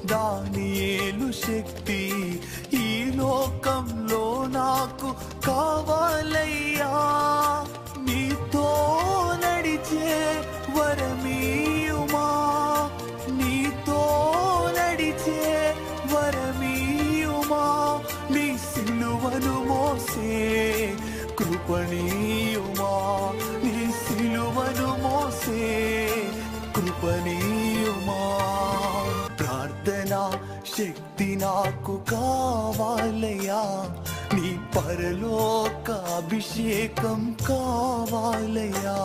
దానియేలు శక్తి ఈ లోకంలో నాకు కావాలయ్యా. నీతో నడిచే వరమీయుమా, నీతో నడిచే వరమీయుమా. నీ సిలువను మోసే కృపణీయుమా, నీ సిలువను మోసే కృపణీయుమా. ప్రార్థన శక్తి నాకు కావాలయ్యా, నీ పరలోక అభిషేకం కావాలయ్యా.